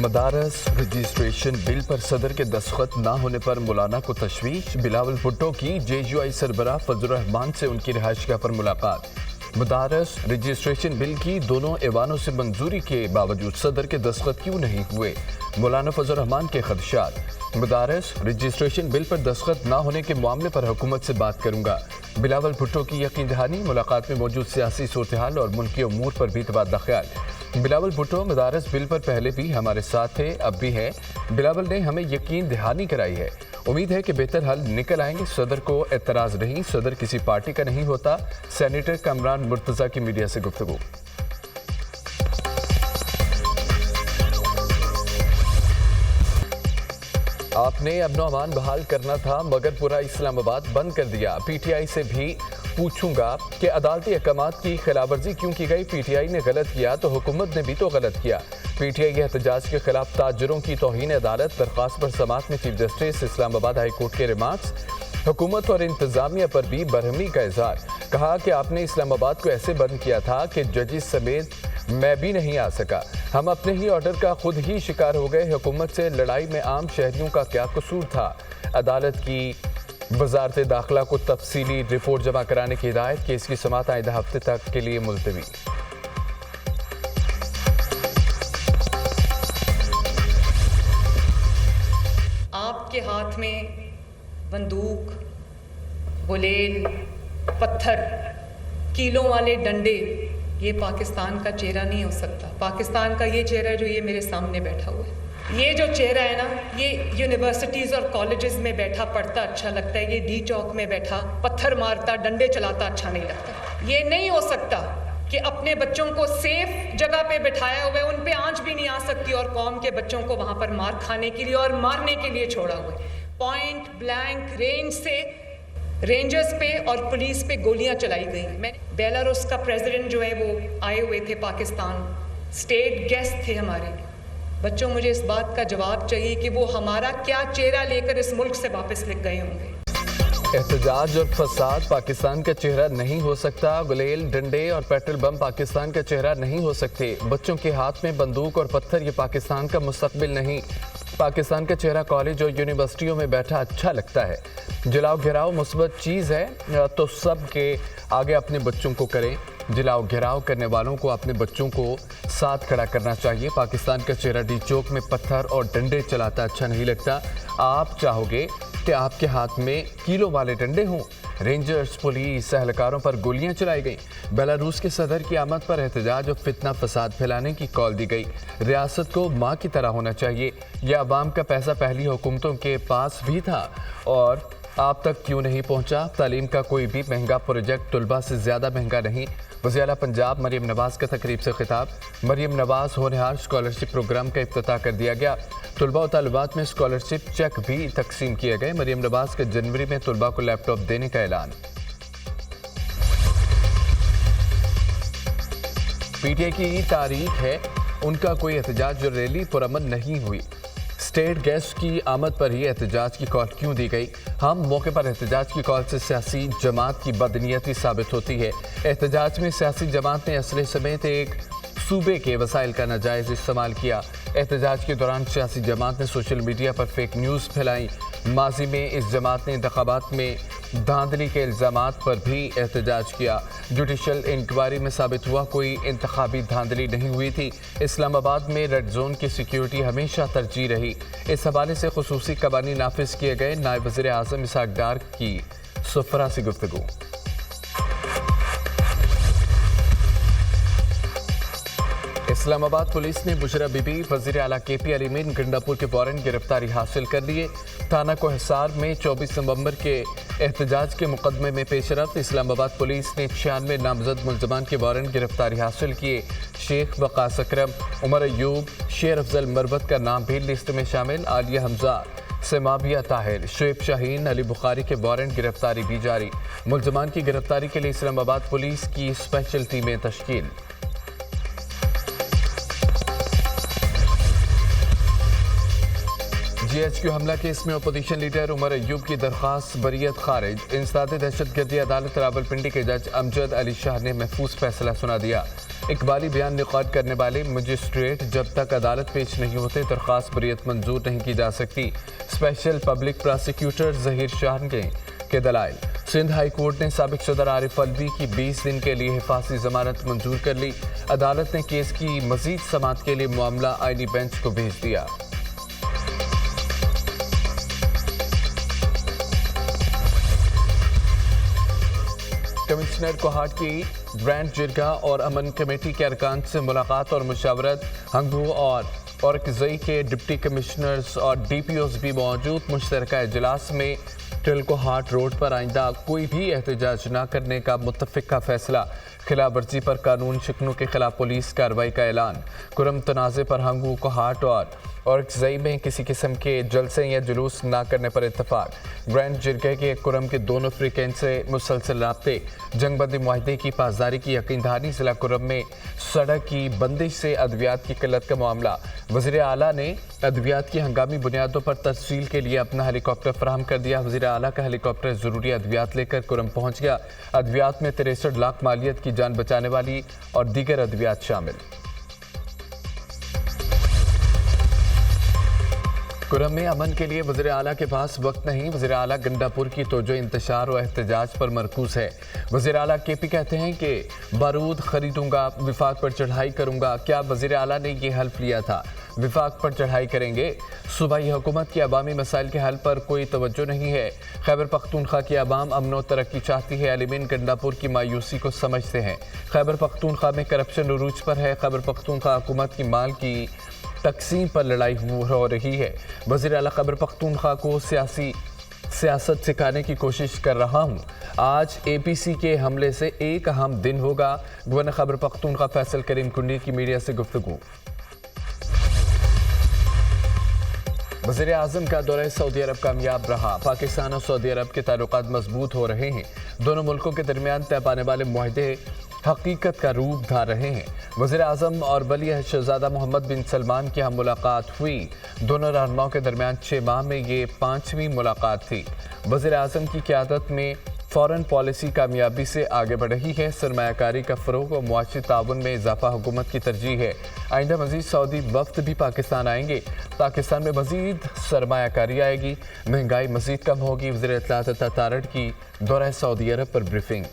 मदारस registration bill पर सदर के दस्तखत न होने पर मौलाना को तशवीश। बिलावल भुट्टो की JUI सरबराह फजल रहमान से उनकी रिहाइशगाह पर मुलाकात। मदारस रजिस्ट्रेशन बिल की दोनों ऐवानों से मंजूरी के बावजूद सदर के दस्तखत क्यों नहीं हुए, मौलाना फजल रहमान के खदशात। मदारस रजिस्ट्रेशन बिल पर दस्तखत न होने के मामले पर हुकूमत से बात करूंगा। बिलावल भुट्टो की यकीन दहानी। मुलाकात में मौजूद सियासी सूरत हाल और मुल्की अमूर पर भी तबादला ख्याल। बिलावल भुट्टो मदारस बिल पर पहले भी हमारे साथ थे, अब भी है। बिलावल ने हमें यकीन दहानी कराई है। उम्मीद है कि बेहतर हल निकल आएंगे। सदर को एतराज़ नहीं, सदर किसी पार्टी का नहीं होता। सेनेटर कमरान मुर्तज़ा की मीडिया से गुफ्तगू। आपने अमनो अमान बहाल करना था मगर पूरा इस्लामाबाद बंद कर दिया। PTI से भी पूछूंगा कि अदालती अहकामात की खिलाफवर्जी क्यों की गई। PTI ने गलत किया तो हुकूमत ने भी तो गलत किया। PTI के एहतजाज के खिलाफ ताजरों की तौहीन अदालत। दरख्वास्त पर समाअत में chief justice Islamabad high court के रिमार्क्स। हुकूमत और इंतजामिया पर भी बरहमी का इजहार। कहा कि आपने इस्लामाबाद को ऐसे बंद किया था कि जजिस समेत मैं भी नहीं आ सका। हम अपने ही ऑर्डर का खुद ही शिकार हो गए। हुकूमत से लड़ाई में आम शहरियों का क्या कसूर था। अदालत की वजारत दाखिला को तफसीली रिपोर्ट जमा कराने की हिदायत। केस की समाअत आइंदा हफ्ते तक के लिए मुलतवी। आपके हाथ में बंदूक, गुलेल, पत्थर, कीलों वाले डंडे, ये पाकिस्तान का चेहरा नहीं हो सकता। पाकिस्तान का ये चेहरा है जो ये मेरे सामने बैठा हुआ है। ये जो चेहरा है ना, ये यूनिवर्सिटीज़ और कॉलेजेस में बैठा पढ़ता अच्छा लगता है। ये डी चौक में बैठा पत्थर मारता, डंडे चलाता अच्छा नहीं लगता। ये नहीं हो सकता कि अपने बच्चों को सेफ जगह पे बिठाया हुआ है, उन पे आंच भी नहीं आ सकती, और कौम के बच्चों को वहाँ पर मार खाने के लिए और मारने के लिए छोड़ा हुआ है। पॉइंट ब्लैंक रेंज से रेंजर्स पे और पुलिस पे गोलियां चलाई गई। मैंने बेलारूस का प्रेसिडेंट जो है वो आए हुए थे पाकिस्तान, स्टेट गेस्ट थे हमारे। बच्चों, मुझे इस बात का जवाब चाहिए कि वो हमारा क्या चेहरा लेकर इस मुल्क से वापस लिख गए होंगे। एहतजाज और फसाद पाकिस्तान का चेहरा नहीं हो सकता। गुलेल, डंडे और पेट्रोल बम पाकिस्तान का चेहरा नहीं हो सकते। बच्चों के हाथ में बंदूक और पत्थर ये पाकिस्तान का मुस्तकबिल नहीं। पाकिस्तान का चेहरा कॉलेज और यूनिवर्सिटियों में बैठा अच्छा लगता है। जलाओ घिराओ मुस्बत चीज़ है तो सब के आगे अपने बच्चों को करें। जलाओ घिराव करने वालों को अपने बच्चों को साथ खड़ा करना चाहिए। पाकिस्तान का चेहरा डी चौक में पत्थर और डंडे चलाता अच्छा नहीं लगता। आप चाहोगे कि आपके हाथ में कीलों वाले डंडे हों। रेंजर्स, पुलिस, एहलकारों पर गोलियां चलाई गई। बेलारूस के सदर की आमद पर एहतजाज और फितना फसाद फैलाने की कॉल दी गई। रियासत को माँ की तरह होना चाहिए। यह अवाम का पैसा पहली हुकूमतों के पास भी था और आप तक क्यों नहीं पहुंचा। तालीम का कोई भी महंगा प्रोजेक्ट तलबा से ज़्यादा महंगा नहीं। वज़ीर-ए-आला पंजाब मरियम नवाज़ का तकरीब से खिताब। मरियम नवाज़ होनहार स्कॉलरशिप प्रोग्राम का इफ्तिताह कर दिया गया। तलबा और तालिबात में स्कॉलरशिप चेक भी तकसीम किए गए। मरियम नवाज़ के जनवरी में तलबा को लैपटॉप देने का ऐलान। PTI की तारीख है, उनका कोई एहतजाज और रैली पुरअमन नहीं हुई। स्टेट गेस्ट की आमद पर ही एहतजाज की कॉल क्यों दी गई। हम मौके पर एहतजाज की कॉल से सियासी जमात की बदनीयती साबित होती है। एहतजाज में सियासी जमात ने असले समेत एक सूबे के वसाइल का नाजायज़ इस्तेमाल किया। एहतजाज के दौरान सियासी जमात ने सोशल मीडिया पर फेक न्यूज़ फैलाई। माजी में इस जमात ने इंतखाबात में धांधली के इल्ज़ामात पर भी एहतजाज किया। जुडिशल इंक्वायरी में साबित हुआ कोई इंतखाबी धांधली नहीं हुई थी। इस्लामाबाद में रेड जोन की सिक्योरिटी हमेशा तरजीह रही। इस हवाले से खुसूसी कवानीन नाफिज किए गए। नायब वज़ीर आज़म इसहाक डार की सुफरा से गुफ्तगू। इस्लामाबाद पुलिस ने बुशरा बीबी, वज़ीर आला KP अलीमीन गंडापुर के वारंट गिरफ्तारी हासिल कर लिए। थाना को हिसार में 24 नवंबर के एहतजाज के मुकदमे में पेशरफ्त इस्लामाबाद पुलिस ने 96 नामजद मुल्ज़मान के वारंट गिरफ्तारी हासिल किए। शेख वकास अकरम, उमर अयूब, शेर अफजल मरवत का नाम भी लिस्ट में शामिल। आलिया हमजा, समाबिया ताहिर, शुएब शाहीन, अली बुखारी के वारंट गिरफ्तारी भी जारी। मुल्ज़मान की गिरफ्तारी के लिए इस्लामाबाद पुलिस की स्पेशल टीमें तश्कील। GHQ हमला केस में अपोजिशन लीडर उमर अयूब की दरख्वास्त बरियत खारिज। इंसदाद दहशतगर्दी अदालत रावलपिंडी के जज अमजद अली शाह ने महफूज फैसला सुना दिया। इकबाली बयान रिकॉर्ड करने वाले मजिस्ट्रेट जब तक अदालत पेश नहीं होते दरख्वास्त बरियत मंजूर नहीं की जा सकती। Special public prosecutor Zaheer Shah के दलाइल। सिंध हाई कोर्ट ने साबिक सदर आरिफ अलवी की 20 दिन के लिए हिफाजती जमानत मंजूर कर ली। अदालत ने केस की मजीद समाअत के लिए मामला आईनी बेंच को भेज दिया। कमिश्नर कोहाट की ग्रैंड जिरगा और अमन कमेटी के अरकान से मुलाकात और मुशावरत। हंगू और औरकजई के डिप्टी कमिश्नर्स और DPOs भी मौजूद। मुश्तरका इजलास में टिलकोहाट रोड पर आइंदा कोई भी एहतजाज न करने का मुत्तफिका फैसला। खिलाफ वर्जी पर कानून शिकनों के खिलाफ पुलिस कार्रवाई का ऐलान। कुरम तनाज़े पर हंगू कोहाट और औरकजई में किसी किस्म के जलसे या जुलूस न करने पर इत्तफाक। ग्रैंड जिरगे के कुरम के दोनों फ्रीकें से मुसलसल राब्ते। जंगबंदी मुआहदे की पासदारी की यकीन दहानी। जिला कुरम में सड़क की बंदिश से अद्वियात की किल्लत का मामला। वज़ीर आला ने अद्वियात की हंगामी बुनियादों पर तफसील के लिए अपना हेलीकॉप्टर फराहम कर दिया। वज़ीर आला का हेलीकॉप्टर ज़रूरी अद्वियात लेकर कुरम पहुँच गया। अद्वियात में 63 लाख मालियत की जान बचाने वाली और दीगर अद्वियात शामिल। कुरम में अमन के लिए वज़ीर आला के पास वक्त नहीं। वज़ीर आला गंडापुर की तोजो इंतशार और एहतजाज पर मरकूज है। वज़ीर आला KP कहते हैं कि बारूद खरीदूंगा, विफाक पर चढ़ाई करूंगा। क्या वज़ीर आला ने ये हल्फ लिया था? विफाक पर चढ़ाई करेंगे। सूबाई हुकूमत के अवामी मसाइल के हल पर कोई तवज्जो नहीं है। खैबर पख्तूनख्वा की अवाम अमन और तरक्की चाहती है। अलीमीन गंडापुर की मायूसी को समझते हैं। खैबर पख्तूनख्वा में करप्शन उरूज पर है। खैबर पख्तूनख्वा हुकूमत की माल की तकसीम पर लड़ाई हो रही है। वज़ीर आला खैबर पख्तूनख्वा को सियासत सिखाने की कोशिश कर रहा हूँ। आज APC के हमले से एक अहम दिन होगा। गवर्नर खैबर पख्तूनख्वा फैसल करीम कुंडी की मीडिया से गुफ्तगू। वज़ीर आज़म का दौरा सऊदी अरब कामयाब रहा। पाकिस्तान और सऊदी अरब के ताल्लुकात मजबूत हो रहे हैं। दोनों मुल्कों के दरमियान तय पाने वाले मुआहदे हकीकत का रूप धार रहे हैं। वज़ीर आज़म और वली अहद शहज़ादा मोहम्मद बिन सलमान की हम मुलाकात हुई। दोनों रहनुमाओं के दरमियान 6 माह में ये 5वीं मुलाकात थी। वज़ीर आज़म की क़यादत में फ़ॉरेन पॉलिसी कामयाबी से आगे बढ़ रही है। सरमायाकारी का फ़रोग़ और मुआशी ताउन में इजाफा हुकूमत की तरजीह है। आइंदा मज़ीद सऊदी वफ़द भी पाकिस्तान आएंगे। पाकिस्तान में मज़ीद सरमायाकारी आएगी, महंगाई मज़ीद कम होगी। वज़ीर इत्तलात तारड़ की दौरा सऊदी अरब पर ब्रीफिंग।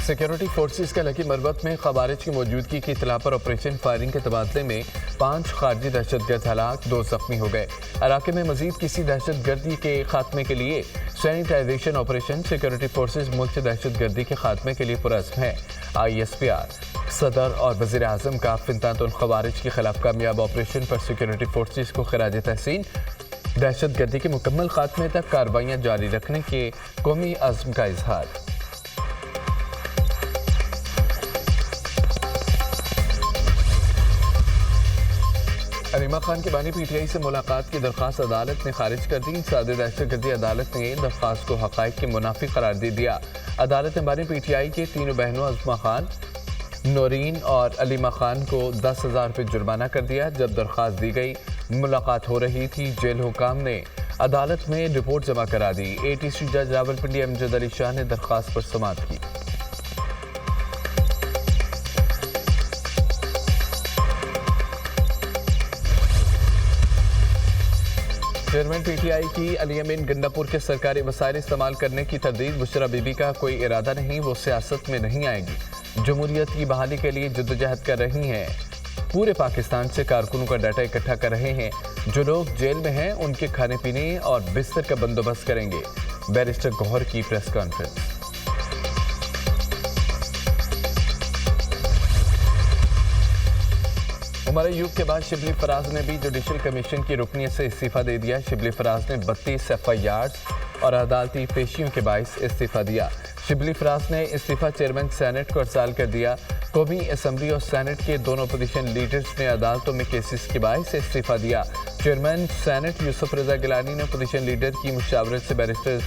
सिक्योरिटी फोर्सेस के लकी मरबत में खवारिज की मौजूदगी की इतला पर ऑपरेशन फायरिंग के तबादले में 5 खारजी दहशतगर्द हलाक, 2 जख्मी हो गए। इलाके में मजीद किसी दहशतगर्दी के खात्मे के लिए सैनिटाइजेशन ऑपरेशन। सिक्योरिटी फोर्सेस मुल्क से दहशतगर्दी के खात्मे के लिए पुरअज़्म है। ISPR सदर और वज़ीर आज़म का फिनतान खवारिज के खिलाफ कामयाब ऑपरेशन पर सिक्योरिटी फोर्सेस को खिराज तहसीन। दहशतगर्दी के मुकम्मल खात्मे तक कार्रवाइयाँ जारी रखने के कौमी अज़्म का इजहार। अलीमा खान के बानी PTI से मुलाकात की दरख्वास्त अदालत ने खारिज कर दी। सादे दहशतगर्दी अदालत ने दरख्वास्त को हक़ाइक़ के मुनाफी करार दे दिया। अदालत ने बानी PTI के तीनों बहनों अज़मा खान, नौरीन और अलीमा खान को 10,000 रुपये जुर्माना कर दिया। जब दरख्वास्त दी गई, मुलाकात हो रही थी। जेल हुकाम ने अदालत में रिपोर्ट जमा करा दी। ATC जज रावलपिंडी अमजद अली शाह ने दरख्वास्त पर समाअत की। चेयरमैन PTI की अलीमीन गंडापुर के सरकारी वसाइल इस्तेमाल करने की तरदीद। बुशरा बीबी का कोई इरादा नहीं, वो सियासत में नहीं आएगी। जमहूरियत की बहाली के लिए जद्दोजहद कर रही हैं। पूरे पाकिस्तान से कारकुनों का डाटा इकट्ठा कर रहे हैं। जो लोग जेल में हैं उनके खाने पीने और बिस्तर का बंदोबस्त करेंगे। बैरिस्टर गौहर की प्रेस कॉन्फ्रेंस। उमर अयूब के बाद शिबली फराज ने भी जुडिशल कमीशन की रुकनीत से इस्तीफा दे दिया। शिबली फराज ने 32 FIRs और अदालती पेशियों के बाइस इस्तीफा दिया। शिबली फराज ने इस्तीफा चेयरमैन सेनेट को अरसाल कर दिया। कौमी असम्बली और सेनेट के दोनों अपोजिशन लीडर्स ने अदालतों में केसेस के बाइस इस्तीफा दिया। चेयरमैन सेनेट यूसुफ रजा गिलानी ने अपोजिशन लीडर की मुशावरत से बैरिस्टर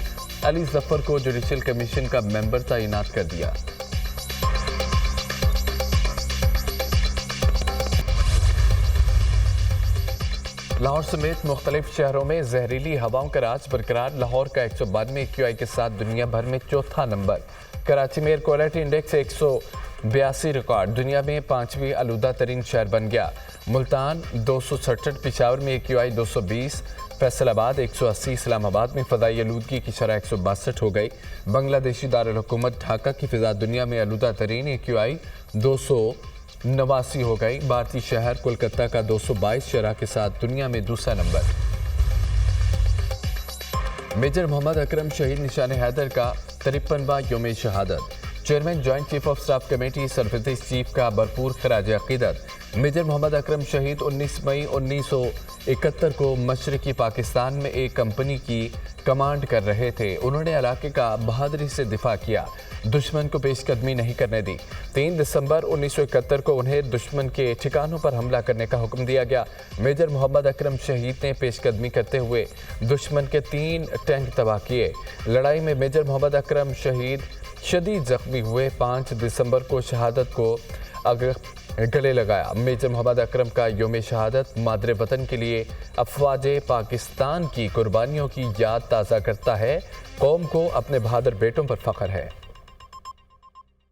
अली जफर को जुडिशल कमीशन का मेंबर तैनात कर दिया। लाहौर समेत मुख्तलिफ शहरों में जहरीली हवाओं का राज बरकरार। लाहौर का 192 AQI के साथ दुनिया भर में चौथा नंबर। कराची में एयर क्वालिटी इंडेक्स 182 रिकॉर्ड, दुनिया में 5वीं आलूदा तरीन शहर बन गया। मुल्तान 267, पिशावर में AQI 220, फैसलाबाद 180, इस्लामाबाद में फ़ज़ाई आलूदगी की शरह 162 हो गई। बांग्लादेशी दारुल हुकूमत ढाका की फ़िज़ा दुनिया में आलूदा तरीन AQI 289 हो गई। भारतीय शहर कोलकाता का 222 शरह के साथ दुनिया में दूसरा नंबर। मेजर मोहम्मद अकरम शहीद निशान हैदर का 53वां यौम शहादत। Chairman joint chief of staff committee Sarfaraz chief का भरपूर खराज अकीदत। मेजर मोहम्मद अकरम शहीद 19 मई 1971 को मशरकी पाकिस्तान में एक कंपनी की कमांड कर रहे थे। उन्होंने इलाके का बहादुरी से दिफा किया, दुश्मन को पेशकदमी नहीं करने दी। 3 दिसंबर 1971 को उन्हें दुश्मन के ठिकानों पर हमला करने का हुक्म दिया गया। मेजर मोहम्मद अकरम शहीद ने पेशकदमी करते हुए दुश्मन के 3 टैंक तबाह किए। लड़ाई में मेजर मोहम्मद अकरम शहीद शदीद जख्मी हुए। 5 दिसंबर को शहादत को गले लगाया। मेजर मोहम्मद अकरम का यौम शहादत मादरे वतन के लिए अफवाज पाकिस्तान की कुर्बानियों की याद ताज़ा करता है। कौम को अपने बहादुर बेटों पर फख्र है।